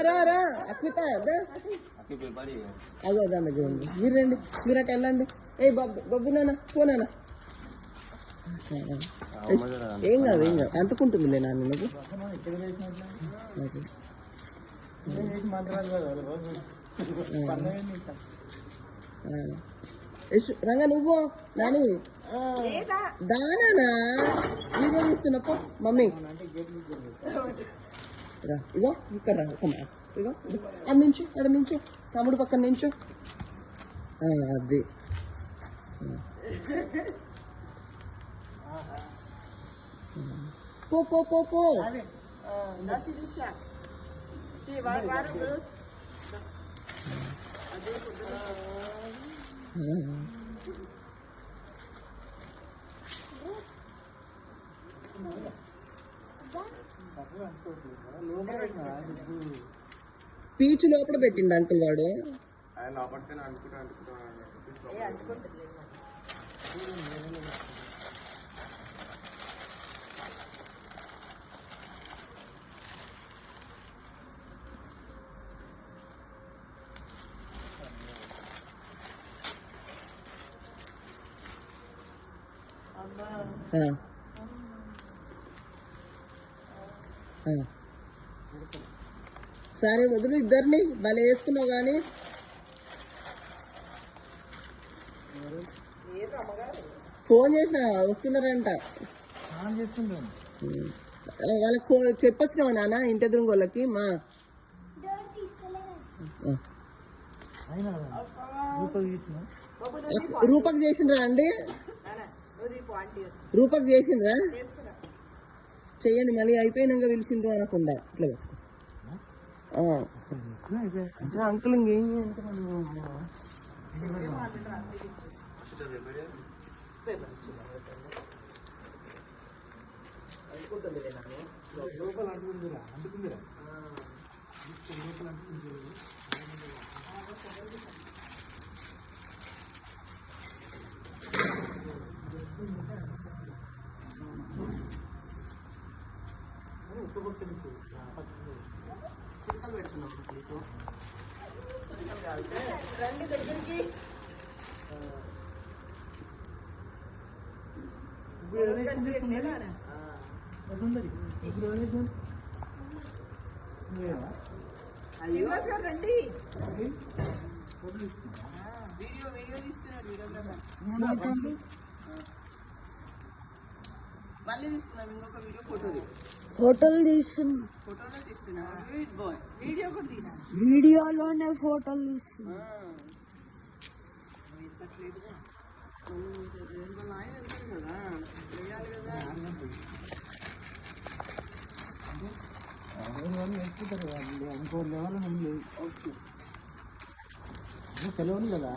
రా రా అక్కిత అదో దాని దగ్గర ఉంది. మీరు రండి, మీరు అటు వెళ్ళండి. ఏ బబ్బు నాన్న పోనా ఏం కాదు ఏం కాదు అంటుకుంటుంది నాన్న నువ్వు రంగా నువ్వు నాని దానా వీడియో తీస్తున్నప్పు మమ్మీ రా ఇగో ఇక్కడ రా ఇగో అది నించు అక్కడ నించు తమ్ముడు పక్కన నించు అది పో పో పో పో పీచు లోపల పెట్టిండు అంకుల్ వాడు. సరే వదులు ఇద్దరిని భలే వేసుకున్నావు కానీ ఫోన్ చేసిన వస్తున్నారంట వాళ్ళకి చెప్పొచ్చినావా నాన్న ఇంటి ఎదురు వాళ్ళకి మా రూపక్ చేసిండ్రా అండి రూపక్ చేసిండ్రా చెయ్యండి మళ్ళీ అయిపోయినాక పిలిచిండ్రు అనకుండా ఇట్లా అంకుల్ ఇంకేం రండి దగ్గరికి రండి వీడియో తీస్తున్నాడు మళ్ళీ తీస్తున్నాం ఇంకొక వీడియో ఫోటోలు తీస్తున్నా వీడియో కూడా తీనా వీడియోలోనే ఫోటోలు తీస్తున్నా ఇంకో లెవెల్ సెలవులు కదా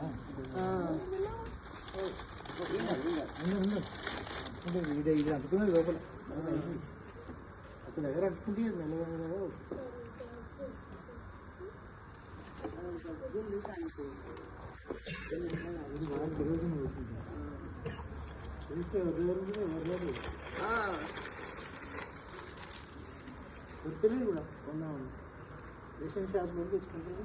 ఇది అంటుకున్నది లోపల అక్కడ దగ్గర అంటుకుంటే గుర్తులేదు కూడా కొన్నాము రేషన్ షాప్ లో తెచ్చుకుంటారు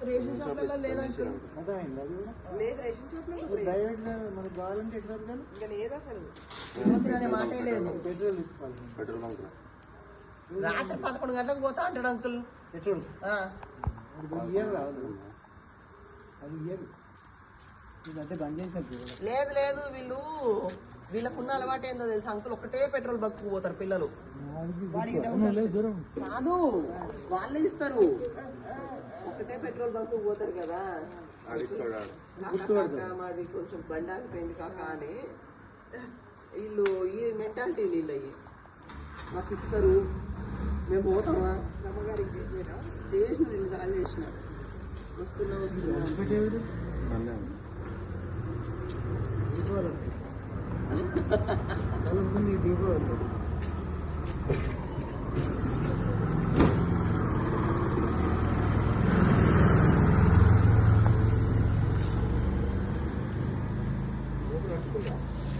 రేషన్ షాప్ లో లేదంటే అర్థమైంది అది కూడా లేదు రేషన్ షాప్ లో ప్రైవేట్ మనకు కావాలంటే ఎట్లా ఇంకా లేదు అసలు మాట లేదు పెట్రోల్ తీసుకోవాలి పెట్రోల్ బంక్ రాత్రి 11 గంటలకు పోతా అంటాడు అంకుల్ పెట్రోల్ ఇయర్ రావాలి అది ఇయర్ ఇదంటే బంద్ చేసేది లేదు లేదు వీళ్ళకున్న అలవాటు ఏందో తెలుసు అంకుల్ ఒకటే పెట్రోల్ బంక్ పోతారు పిల్లలు కాదు వాళ్ళే ఇస్తారు ఒకటే పెట్రోల్ బంక్ పోతారు కదా మాది కొంచెం బండి ఆగిపోయింది కాక అని వీళ్ళు ఈ మెంటాలిటీ వీళ్ళవి మాకు ఇస్తారు మేము పోతామా రమ్మగారికి చేసిన 2 సార్లు చేసిన వస్తున్నా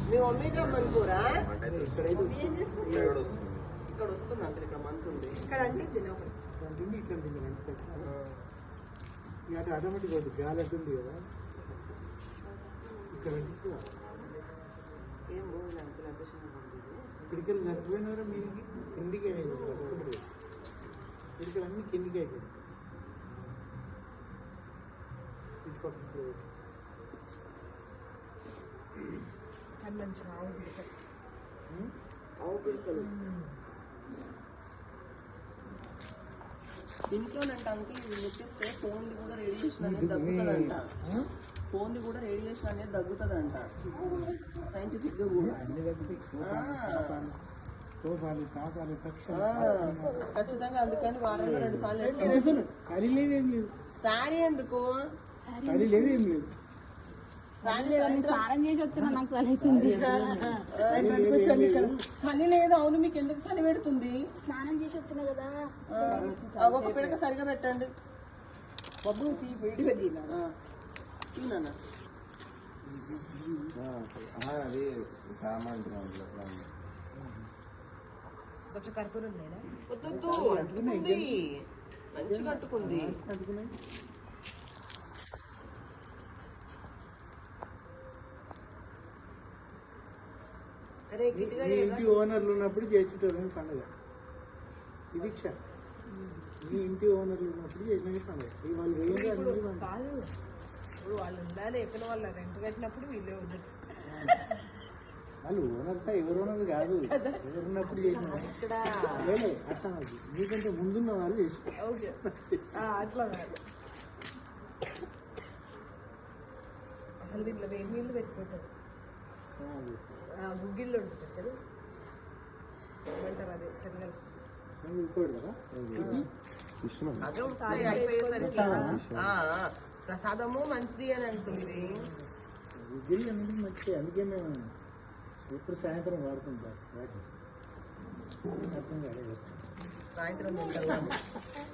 మీ మమ్మీకి రమ్మనుకోరా ఇక్కడ వస్తుంది అంటే ఇక్కడ మంత్ ఉంది ఇక్కడ అంటే ఉంటుంది ఇట్లా ఉంటుంది రెండు సెట్ ఇక అటు ఆటోమేటిక్ అవుతుంది గాలి అట్టుంది కదా ఇక్కడ ఏం రోజులు అంకుల్ ఎంత చిన్నగా పిడికలు నడిపోయినారా మీరికి కిందికి పిడికలు అన్నీ కిందికి అయిపోయింది ఇటు పక్కకు ఆవు పిడకలు ఇంట్లోనంట అంకుల్ ఇది ముట్టిస్తే ఫోన్ది కూడా రేడియేషన్ అనేది తగ్గుతుందంట ఫోన్ది కూడా రేడియేషన్ అనేది తగ్గుతుందంట సైంటిఫిక్ గా కూడా ఖచ్చితంగా అందుకని వారంలో 2 సార్లు సరి లేదేం లేదు శారీ ఎందుకు సరి లేదేం లేదు సారం చేసి వచ్చినా నాకు చలి చలి లేదు అవును మీకు ఎందుకు చలి పెడుతుంది స్నానం చేసి వచ్చినా కదా ఒక పిడక సరిగా పెట్టండి బబ్బు వేడిగా తీనా అది సామాన్ కొంచెం కర్పూరం లేదా వద్దు అంటుకుంది మంచిగా అంటుకుంది మీ ఇంటి ఓనర్లు ఉన్నప్పుడు చేసేటోళ్ళని పండుగ శిరీక్ష మీ ఇంటి ఓనర్లు ఉన్నప్పుడు చేసిన పండుగ వాళ్ళు వేయండి కాదు ఇప్పుడు వాళ్ళు ఉండాలి ఎక్కడ వాళ్ళు రెంట్ కట్టినప్పుడు వీళ్ళే ఓనర్స్ వాళ్ళు ఓనర్సా ఎవరు ఓనర్ కాదు ఎవరున్నప్పుడు చేసిన లేదు అట్లా మీకంటే ముందున్న వాళ్ళు చేసిన అట్లా కాదు అసలు దీంట్లో వేడి నీళ్ళు పెట్టుకుంటారు గుగ్గిళ్ళు ఉంటుంది కదా ఏమంటారు అదే శనగలు ఇంకోటి కదా అదే ఉంటాయి అయిపోయేసరికి ప్రసాదము మంచిది అని అంటుంది గుగ్గిలి అనేది మంచిది అందుకే మేము ఎప్పుడు సాయంత్రం వాడుతాం సార్ అర్థం కాలేదు సాయంత్రం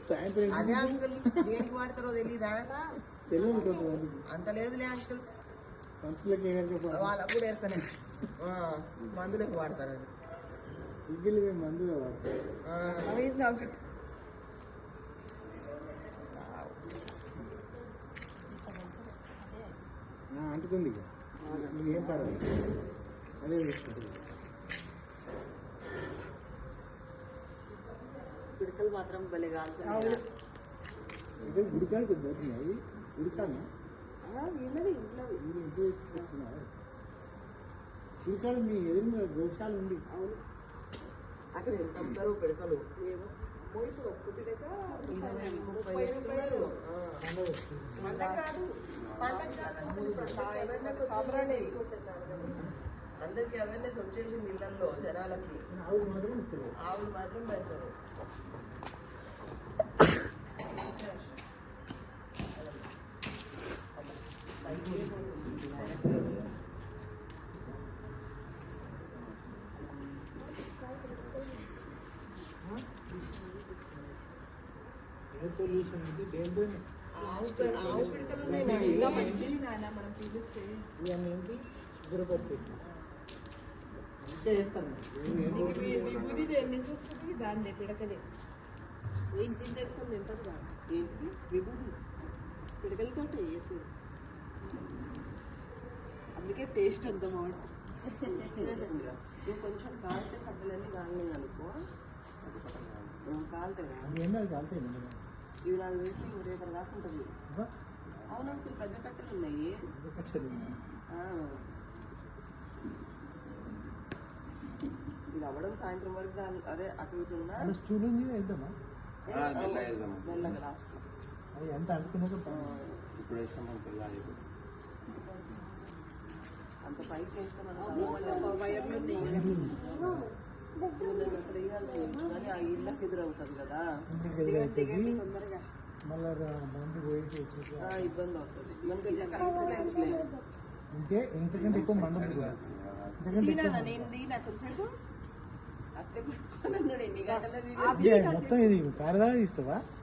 సాయంత్రం అదే అంకుల్ దేనికి వాడతారో తెలీదా తెలియదు కొంతమంది అంత లేదులే అంకుల్ పంచులకి ఏమైనా వాళ్ళకు కూడా వేస్తానే మందులకు వాడతారు అది గుగ్గిలి మేము మందుగా వాడతాం అంటుకుంది ఏం పర్వాలేదు అదే తీసుకుంటుంది పిడకలు మాత్రం భలే కాదు గుడికాడికి పోతున్నాయి గుడికాడనా వీళ్ళది ఇంట్లో ఇంటి గుడికాడు మీ ఎదురుగా గోశాల ఉంది అవును అక్కడ ఎంత అమ్ముతారు పిడకలు ఏమో ఇప్పుడు ఒక్క పిడక 20-30 చెప్తున్నారు అందరికి అవేర్నెస్ వచ్చేసింది ఇళ్లలో జనాలకి ఆవులు మాత్రం ఇస్తారు ఆవులు మాత్రం పెంచరు ఎయిర్ పొల్యూషన్ ఇది దేంతో ఆవు పిడకలు ఉన్నాయి ఇవన్నీ ఏంటి శుభ్రపరిచేది ఇంకా చేస్తాను విభూతి దేని నుంచి వస్తుంది దాని పిడకదే ఇంటిని చేసుకొని తింటారు కదా ఏంటి విభూతి పిడకలతో వేసేది అందుకే టేస్ట్ అంత బాగుంటుంది నువ్వు కొంచెం కాలితే కట్టలన్నీ కాలినాయి అనుకో కాలితే ఏంటో కాలుతాయి ఇవి నాకు వేసి రేపటి దాకా ఉంటుంది అవును పెద్ద కట్టెలు ఉన్నాయి ఇది అవ్వడం సాయంత్రం వరకు అదే అటు ఇటు ఉన్నా స్టూడెంట్ వెళ్తామా మెల్లగా లాస్ట్ అది ఎంత అనుకున్నా ఇప్పుడు వేస్తాం పిల్లలు అంత పైకి వేస్తే మనం వైర్లు అక్కడ వేయాల్సి కానీ ఆ ఇళ్ళకి ఎదురవుతుంది కదా తొందరగా మళ్ళీ మంది పోయేసి వచ్చేసి ఇబ్బంది అవుతుంది మనకి ఇంతకంటే ఎక్కువ మండదు నేను దీని కొంచెంసేపు అట్లే పెట్టుకోను ఎన్ని గంటల మొత్తం ఇది కారదా ఇస్తావా